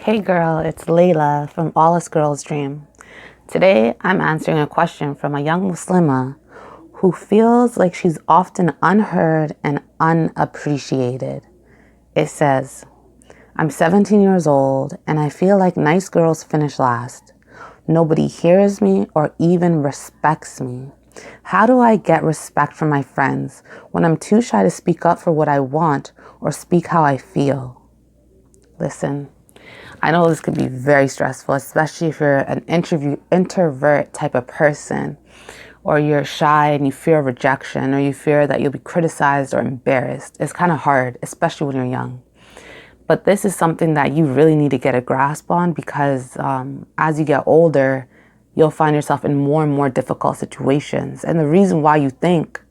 Hey girl, it's Layla from All Us Girls Dream. Today I'm answering a question from a young Muslima who feels like she's often unheard and unappreciated. It says, I'm 17 years old and I feel like nice girls finish last. Nobody hears me or even respects me. How do I get respect from my friends when I'm too shy to speak up for what I want or speak how I feel? Listen, I know this could be very stressful, especially if you're an introvert type of person, or you're shy and you fear rejection, or you fear that you'll be criticized or embarrassed. It's kind of hard, especially when you're young. But this is something that you really need to get a grasp on because as you get older, you'll find yourself in more and more difficult situations. And the reason why you think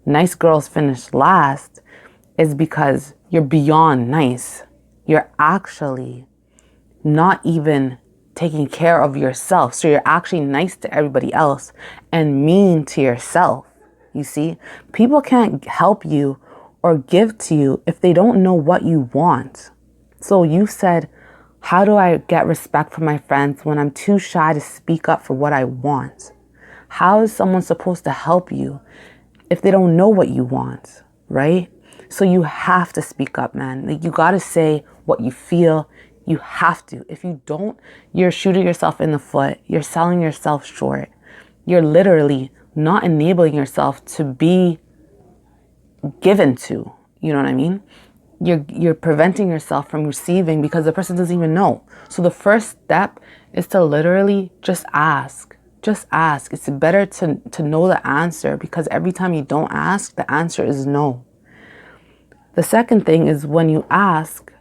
nice girls finish last is because you're beyond nice. You're actually not even taking care of yourself. So you're actually nice to everybody else and mean to yourself. You see, people can't help you or give to you if they don't know what you want. So you said, how do I get respect from my friends when I'm too shy to speak up for what I want? How is someone supposed to help you if they don't know what you want, right? So you have to speak up, man. Like, you got to say what you feel. You have to. If you don't, you're shooting yourself in the foot. You're selling yourself short. You're literally not enabling yourself to be given to. You know what I mean? You're preventing yourself from receiving because the person doesn't even know. So the first step is to literally just ask. Just ask. It's better to know the answer because every time you don't ask, the answer is no. The second thing is when you ask,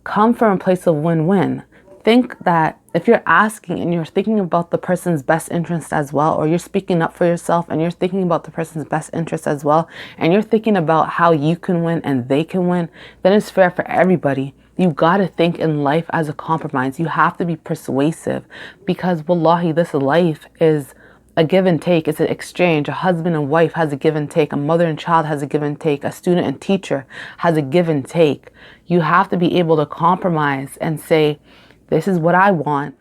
come from a place of win-win. Think that if you're asking and you're thinking about the person's best interest as well, or you're speaking up for yourself and you're thinking about the person's best interest as well, and you're thinking about how you can win and they can win, then it's fair for everybody. You got to think in life as a compromise. You have to be persuasive because wallahi, this life is a give and take. It's an exchange. A husband and wife has a give and take. A mother and child has a give and take. A student and teacher has a give and take. You have to be able to compromise and say, this is what I want.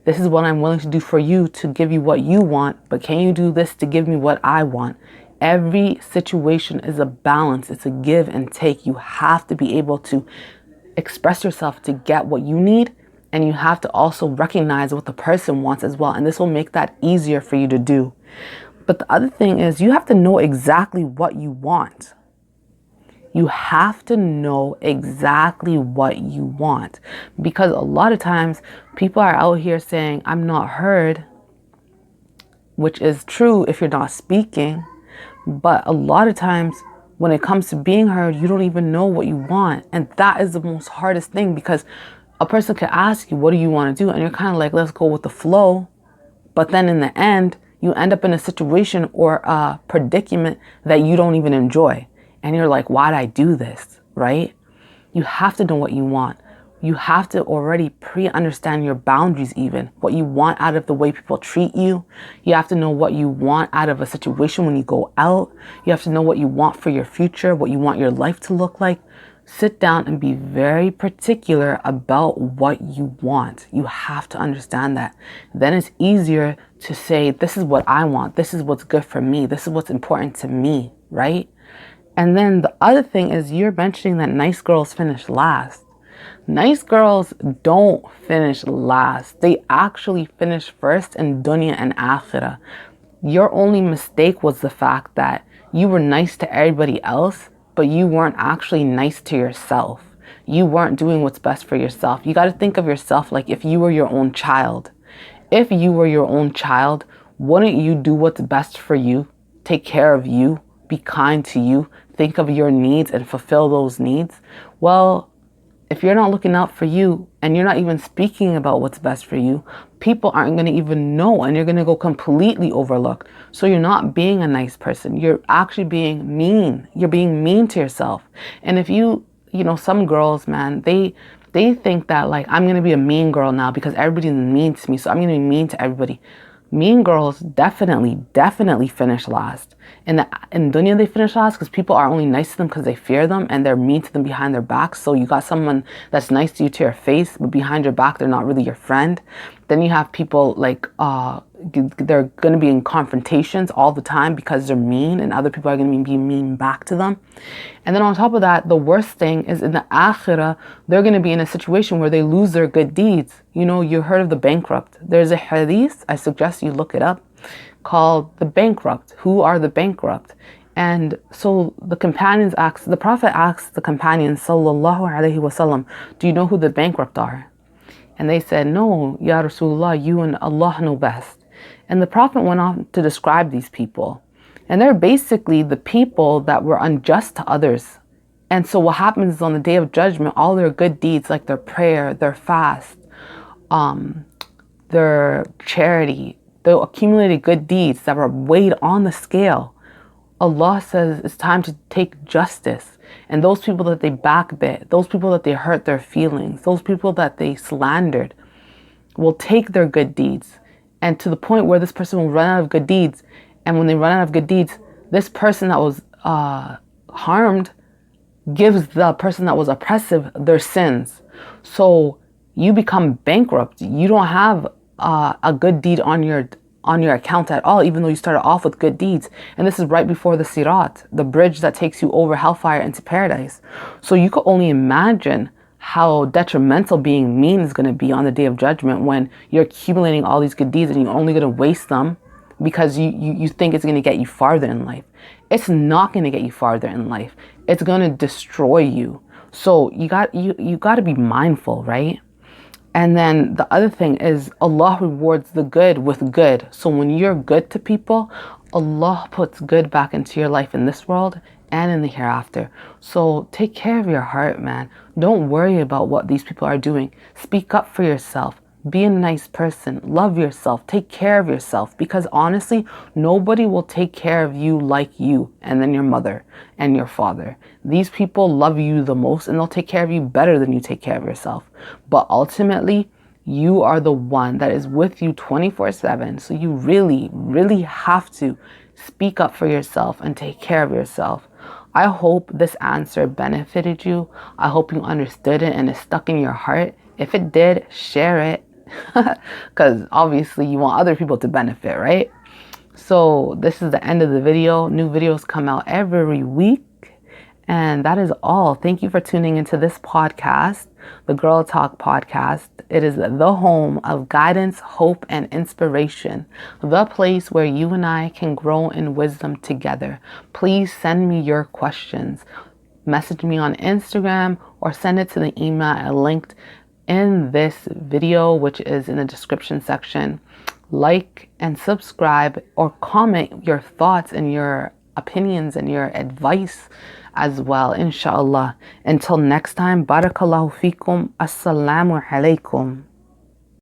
This is what I'm willing to do for you to give you what you want. But can you do this to give me what I want? Every situation is a balance. It's a give and take. You have to be able to express yourself to get what you need. And you have to also recognize what the person wants as well. And this will make that easier for you to do. But the other thing is you have to know exactly what you want. You have to know exactly what you want. Because a lot of times people are out here saying, I'm not heard, which is true if you're not speaking. But a lot of times when it comes to being heard, you don't even know what you want. And that is the most hardest thing because a person could ask you, what do you want to do? And you're kind of like, let's go with the flow. But then in the end, you end up in a situation or a predicament that you don't even enjoy. And you're like, why'd I do this? Right? You have to know what you want. You have to already pre-understand your boundaries, even what you want out of the way people treat you. You have to know what you want out of a situation when you go out. You have to know what you want for your future, what you want your life to look like. Sit down and be very particular about what you want. You have to understand that. Then it's easier to say, this is what I want. This is what's good for me. This is what's important to me, right? And then the other thing is you're mentioning that nice girls finish last. Nice girls don't finish last. They actually finish first in dunya and akhirah. Your only mistake was the fact that you were nice to everybody else, but you weren't actually nice to yourself. You weren't doing what's best for yourself. You got to think of yourself like if you were your own child. If you were your own child, wouldn't you do what's best for you? Take care of you, be kind to you, think of your needs and fulfill those needs? Well, if you're not looking out for you and you're not even speaking about what's best for you, people aren't going to even know and you're going to go completely overlooked. So you're not being a nice person. You're actually being mean. You're being mean to yourself. And if some girls, man, they think that like, I'm going to be a mean girl now because everybody's mean to me. So I'm going to be mean to everybody. Mean girls definitely finish last. In dunya they finish last because people are only nice to them because they fear them, and they're mean to them behind their backs. So you got someone that's nice to you to your face, but behind your back they're not really your friend. Then you have people like they're going to be in confrontations all the time because they're mean, and other people are going to be mean back to them. And then on top of that, the worst thing is in the akhirah, they're going to be in a situation where they lose their good deeds. You know, you heard of the bankrupt. There's a hadith, I suggest you look it up, called the bankrupt. Who are the bankrupt? And so the Prophet asks the companions, sallallahu alaihi wasallam, do you know who the bankrupt are? And they said, no, Ya Rasulullah, you and Allah know best. And the Prophet went on to describe these people. And they're basically the people that were unjust to others. And so what happens is on the day of judgment, all their good deeds, like their prayer, their fast, their charity, the accumulated good deeds that were weighed on the scale, Allah says it's time to take justice. And those people that they backbit, those people that they hurt their feelings, those people that they slandered, will take their good deeds. And to the point where this person will run out of good deeds. And when they run out of good deeds, this person that was harmed gives the person that was oppressive their sins. So you become bankrupt. You don't have a good deed on your account at all, even though you started off with good deeds. And this is right before the Sirat, the bridge that takes you over hellfire into paradise. So you could only imagine how detrimental being mean is going to be on the day of judgment when you're accumulating all these good deeds and you're only going to waste them because you think it's going to get you farther in life. It's not going to get you farther in life. It's going to destroy you. So you got to be mindful, right? And then the other thing is Allah rewards the good with good. So when you're good to people, Allah puts good back into your life in this world and in the hereafter. So take care of your heart, man. Don't worry about what these people are doing. Speak up for yourself. Be a nice person. Love yourself. Take care of yourself. Because honestly, nobody will take care of you like you and then your mother and your father. These people love you the most and they'll take care of you better than you take care of yourself. But ultimately, you are the one that is with you 24/7. So you really have to speak up for yourself and take care of yourself. I hope this answer benefited you. I hope you understood it and it stuck in your heart. If it did, share it. Because obviously you want other people to benefit, right? So this is the end of the video. New videos come out every week. And that is all. Thank you for tuning into this podcast, the Girl Talk podcast. It is the home of guidance, hope, and inspiration. The place where you and I can grow in wisdom together. Please send me your questions. Message me on Instagram or send it to the email linked in this video, which is in the description section. Like and subscribe or comment your thoughts and your opinions and your advice as well, inshallah. Until next time, barakallahu fikum, assalamu alaikum.